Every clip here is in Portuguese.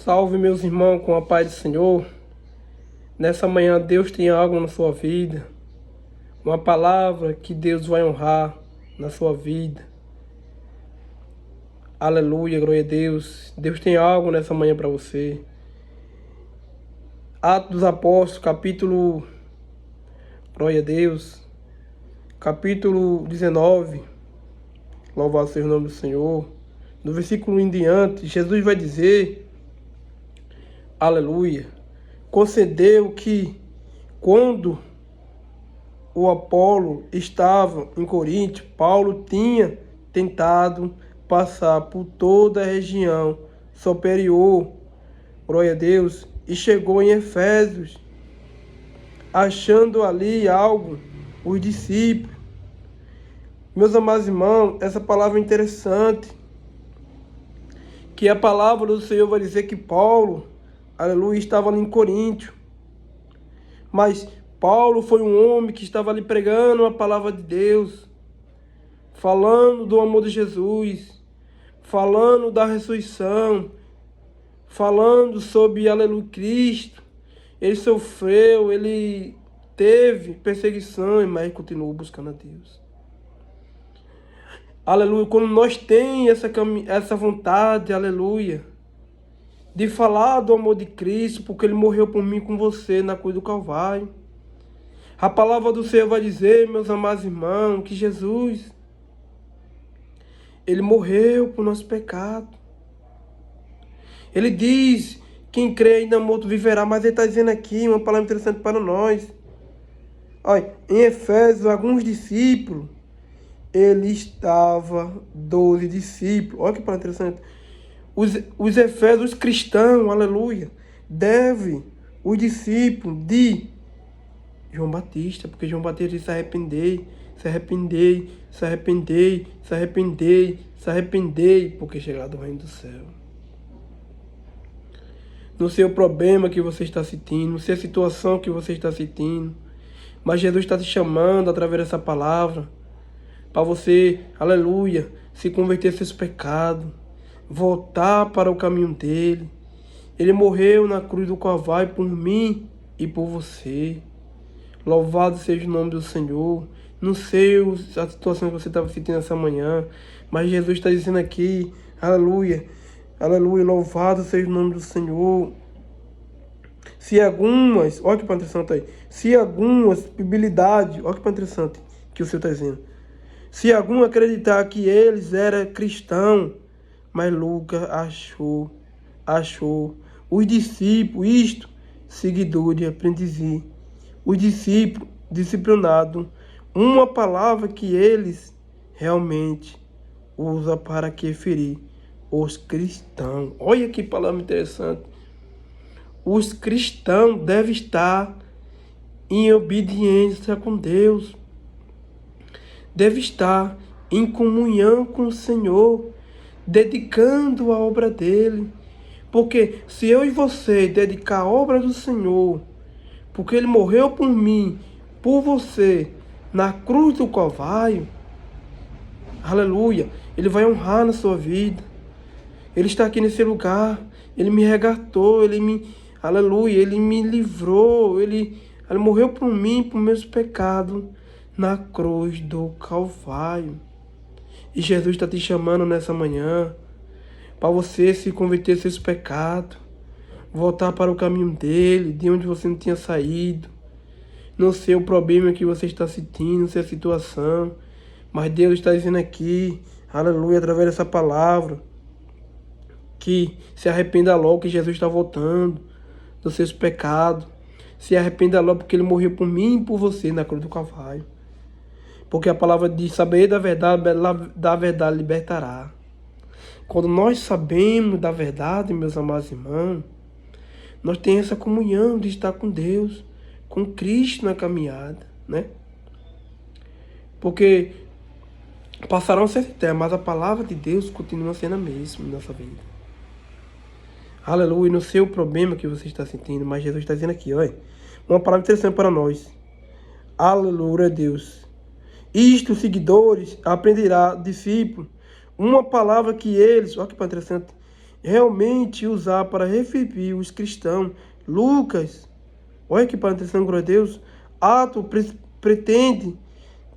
Salve, meus irmãos, com a paz do Senhor. Nessa manhã, Deus tem algo na sua vida. Uma palavra que Deus vai honrar na sua vida. Aleluia, glória a Deus. Deus tem algo nessa manhã para você. Atos dos Apóstolos, capítulo... Glória a Deus. Capítulo 19. Louvado seja o nome do Senhor. No versículo em diante, Jesus vai dizer... Aleluia. Concedeu que, quando o Apolo estava em Corinto, Paulo tinha tentado passar por toda a região superior, glória a Deus, e chegou em Efésios, achando ali algo, os discípulos. Meus amados irmãos, essa palavra é interessante, que a palavra do Senhor vai dizer que Paulo, aleluia, estava ali em Coríntio. Mas Paulo foi um homem que estava ali pregando a palavra de Deus, falando do amor de Jesus, falando da ressurreição, falando sobre, aleluia, Cristo. Ele sofreu, ele teve perseguição, mas continuou buscando a Deus. Aleluia, quando nós temos essa vontade, aleluia, de falar do amor de Cristo, porque Ele morreu por mim com você na cruz do Calvário. A palavra do Senhor vai dizer, meus amados irmãos, que Jesus, Ele morreu por nosso pecado. Ele diz, quem crê ainda morto viverá, mas Ele está dizendo aqui uma palavra interessante para nós. Olha, em Efésios, alguns discípulos, ele estava 12 discípulos. Olha que palavra interessante. Os Efésios, os cristãos, aleluia, devem os discípulos de João Batista, porque João Batista disse: se arrependei, se arrependei, se arrependei, se arrependei, se arrependei, porque chegado o reino do céu. Não sei o problema que você está sentindo, não sei a situação que você está sentindo, mas Jesus está te chamando através dessa palavra, para você, aleluia, se converter a seus pecados, voltar para o caminho dele. Ele morreu na cruz do Calvário por mim e por você. Louvado seja o nome do Senhor. Não sei a situação que você estava sentindo essa manhã, mas Jesus está dizendo aqui, aleluia, aleluia, louvado seja o nome do Senhor. Se algumas, olha que interessante aí, se algumas habilidades, olha que interessante que o Senhor está dizendo. Se algum acreditar que eles eram cristãos, mas Lucas achou os discípulos, isto, seguidores de aprendiz, os discípulos disciplinados, uma palavra que eles realmente usam para que ferir os cristãos. Olha que palavra interessante. Os cristãos devem estar em obediência com Deus, devem estar em comunhão com o Senhor, dedicando a obra dele. Porque se eu e você dedicar a obra do Senhor, porque ele morreu por mim, por você, na cruz do Calvário, aleluia, ele vai honrar na sua vida. Ele está aqui nesse lugar, ele me resgatou, aleluia, ele me livrou, ele morreu por mim, por meus pecados, na cruz do Calvário. E Jesus está te chamando nessa manhã para você se converter seus pecados, voltar para o caminho dele, de onde você não tinha saído. Não sei o problema que você está sentindo, não sei a situação, mas Deus está dizendo aqui, aleluia, através dessa palavra, que se arrependa logo, que Jesus está voltando dos seus pecados. Se arrependa logo, porque ele morreu por mim e por você na cruz do Calvário. Porque a palavra diz, saber da verdade libertará. Quando nós sabemos da verdade, meus amados irmãos, nós temos essa comunhão de estar com Deus, com Cristo na caminhada, né? Porque passarão certas terras, mas a palavra de Deus continua sendo a mesma na nossa vida. Aleluia, não sei o problema que você está sentindo, mas Jesus está dizendo aqui, olha, uma palavra interessante para nós. Aleluia, Deus. Isto, seguidores, aprenderá, discípulos, uma palavra que eles, olha que interessante, realmente usar para referir os cristãos. Lucas, olha que para atenção, glória a Deus, Atos pretende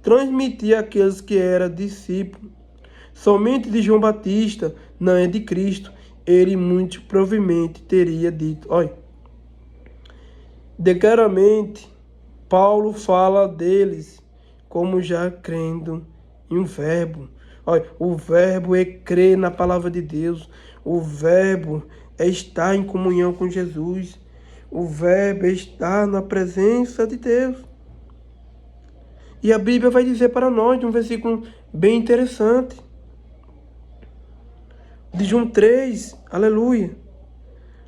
transmitir àqueles que eram discípulos somente de João Batista, não é de Cristo. Ele muito provavelmente teria dito, olha, claramente, Paulo fala deles como já crendo em um verbo. Olha, o verbo é crer na palavra de Deus. O verbo é estar em comunhão com Jesus. O verbo é estar na presença de Deus. E a Bíblia vai dizer para nós, um versículo bem interessante, de João 3, aleluia.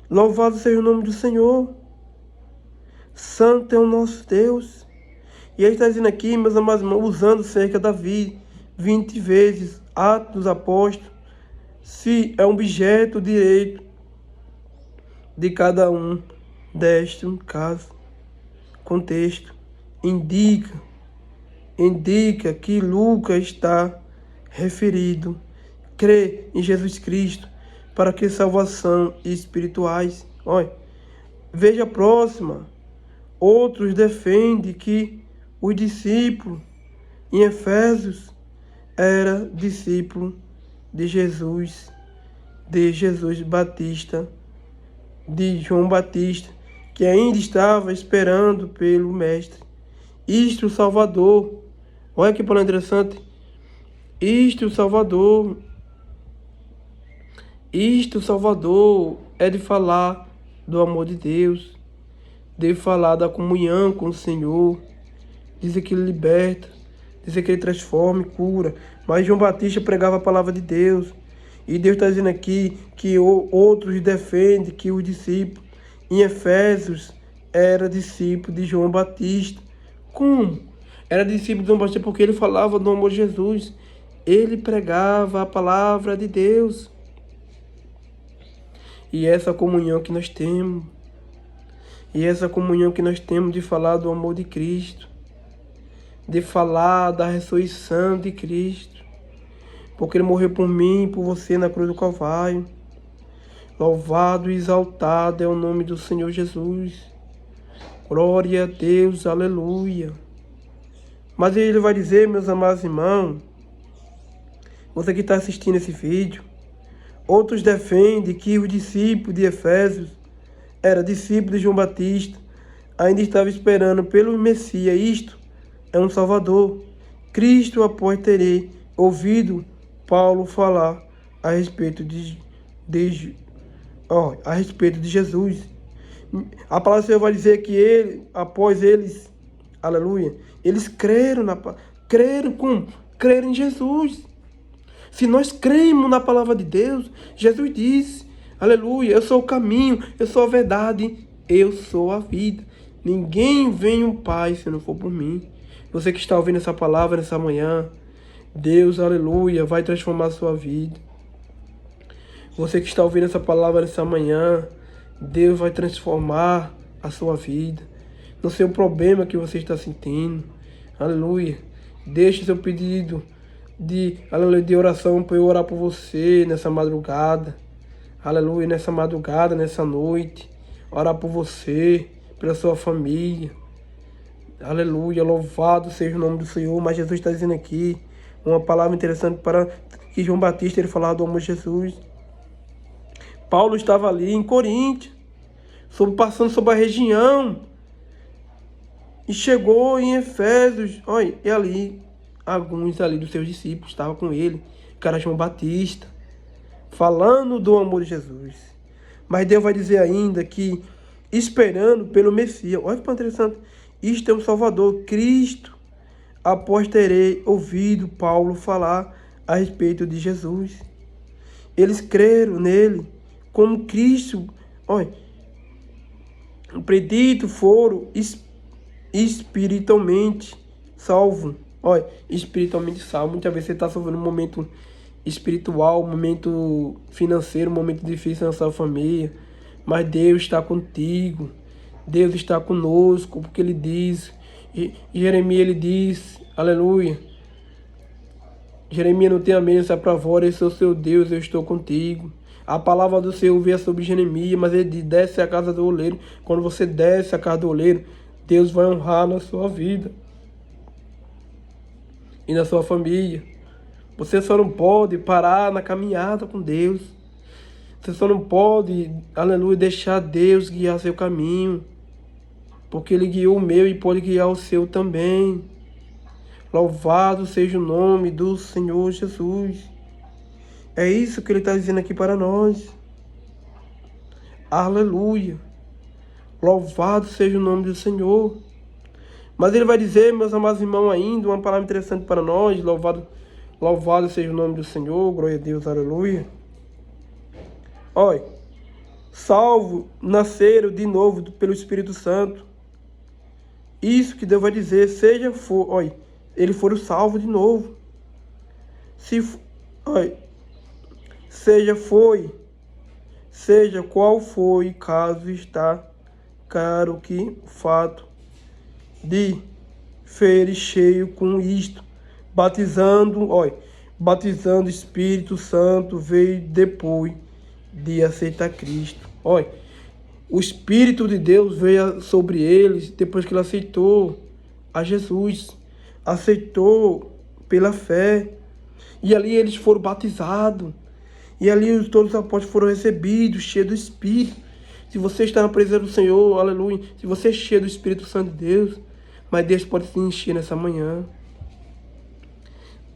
Louvado seja o nome do Senhor. Santo é o nosso Deus. E ele está dizendo aqui, meus amados irmãos, usando cerca da 20 vezes Atos dos Apóstolos, se é um objeto direito de cada um deste caso. Contexto indica que Lucas está referido crer em Jesus Cristo para que salvação espirituais. Olha, veja a próxima. Outros defendem que os discípulos em Efésios era discípulo de Jesus Batista, de João Batista, que ainda estava esperando pelo Mestre. Isto o Salvador. Olha que palavra interessante. Isto o Salvador é de falar do amor de Deus, de falar da comunhão com o Senhor, dizer que ele liberta, dizer que ele transforma e cura. Mas João Batista pregava a palavra de Deus. E Deus está dizendo aqui que outros defendem que os discípulos em Efésios era discípulo de João Batista. Como? Era discípulo de João Batista porque ele falava do amor de Jesus. Ele pregava a palavra de Deus. E essa comunhão que nós temos. De falar do amor de Cristo. De falar da ressurreição de Cristo. Porque ele morreu por mim e por você na cruz do Calvário. Louvado e exaltado é o nome do Senhor Jesus. Glória a Deus, aleluia. Mas ele vai dizer, meus amados irmãos, você que está assistindo esse vídeo, outros defendem que os discípulos de Efésios era discípulo de João Batista, ainda estava esperando pelo Messias. Isto é um Salvador. Cristo, após ter ouvido Paulo falar a respeito de Jesus. A palavra do Senhor vai dizer que ele, após eles, aleluia, eles creram creram em Jesus. Se nós cremos na palavra de Deus, Jesus disse, aleluia, eu sou o caminho, eu sou a verdade, eu sou a vida. Ninguém vem ao Pai se não for por mim. Você que está ouvindo essa palavra nessa manhã, Deus, aleluia, vai transformar a sua vida. Você que está ouvindo essa palavra nessa manhã, Deus vai transformar a sua vida. No seu problema que você está sentindo, aleluia. Deixe seu pedido de oração para eu orar por você nessa madrugada. Aleluia, nessa madrugada, nessa noite. Orar por você, pela sua família. Aleluia, louvado seja o nome do Senhor. Mas Jesus está dizendo aqui uma palavra interessante para que João Batista ele falava do amor de Jesus. Paulo estava ali em Coríntios, passando sobre a região, e chegou em Efésios. Olha, e ali, alguns ali dos seus discípulos estavam com ele, o cara João Batista, falando do amor de Jesus. Mas Deus vai dizer ainda que, esperando pelo Messias, olha que interessante, isto é um Salvador, Cristo, após ter ouvido Paulo falar a respeito de Jesus. Eles creram nele como Cristo. Olha, predito foram espiritualmente salvo. Olha, espiritualmente salvo. Muitas vezes você está sofrendo um momento espiritual, um momento financeiro, um momento difícil na sua família. Mas Deus está contigo. Deus está conosco, porque Ele diz. Jeremias, ele diz, aleluia. Jeremias, não tenha medo, sai para fora, eu sou seu Deus, eu estou contigo. A palavra do Senhor veio sobre Jeremias, mas ele diz, desce a casa do oleiro. Quando você desce a casa do oleiro, Deus vai honrar na sua vida e na sua família. Você só não pode parar na caminhada com Deus. Você só não pode, aleluia, deixar Deus guiar seu caminho. Porque Ele guiou o meu e pode guiar o seu também. Louvado seja o nome do Senhor Jesus. É isso que Ele está dizendo aqui para nós. Aleluia. Louvado seja o nome do Senhor. Mas Ele vai dizer, meus amados irmãos, ainda uma palavra interessante para nós. Louvado seja o nome do Senhor. Glória a Deus, aleluia. Olha, salvo, nasceram de novo pelo Espírito Santo. Isso que Deus vai dizer, olha, eles foram salvos de novo. Seja qual foi, caso está claro que o fato de ferir cheio com isto, batizando o Espírito Santo veio depois de aceitar Cristo. Olha, o Espírito de Deus veio sobre eles depois que ele aceitou a Jesus, aceitou pela fé, e ali eles foram batizados, e ali todos os apóstolos foram recebidos, cheios do Espírito. Se você está na presença do Senhor, aleluia, se você é cheio do Espírito Santo de Deus, mas Deus pode te encher nessa manhã.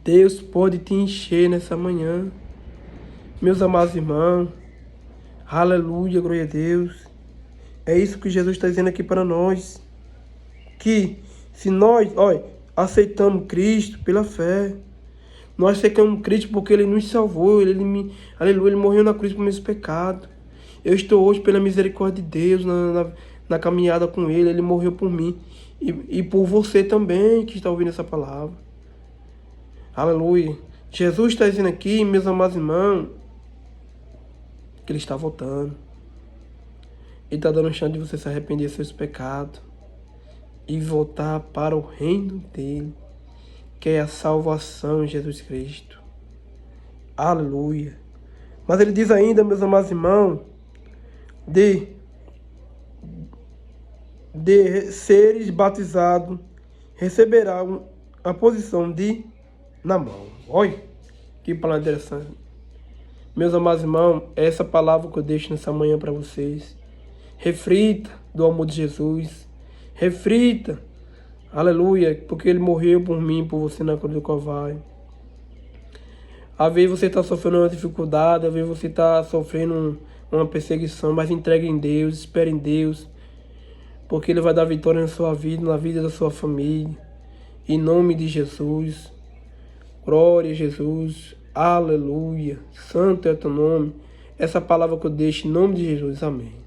Deus pode te encher nessa manhã. Meus amados irmãos, aleluia, glória a Deus. É isso que Jesus está dizendo aqui para nós. Que se nós, aceitamos Cristo pela fé, nós aceitamos Cristo porque Ele nos salvou, aleluia, Ele morreu na cruz por meus pecados. Eu estou hoje pela misericórdia de Deus na caminhada com Ele. Ele morreu por mim e por você também que está ouvindo essa palavra. Aleluia. Jesus está dizendo aqui, meus amados irmãos, que Ele está voltando. Ele está dando chance de você se arrepender dos seus pecados e voltar para o reino dEle, que é a salvação em Jesus Cristo. Aleluia. Mas Ele diz ainda, meus amados irmãos, de seres batizados, receberão a posição de na mão. Olha, que palavra interessante. Meus amados irmãos, essa palavra que eu deixo nessa manhã para vocês. Reflita do amor de Jesus. Reflita, aleluia, porque Ele morreu por mim, por você na cruz do Calvário. Às vezes você está sofrendo uma dificuldade, às vezes você está sofrendo uma perseguição, mas entregue em Deus, espere em Deus, porque Ele vai dar vitória na sua vida, na vida da sua família. Em nome de Jesus. Glória a Jesus. Aleluia. Santo é o teu nome. Essa palavra que eu deixo em nome de Jesus. Amém.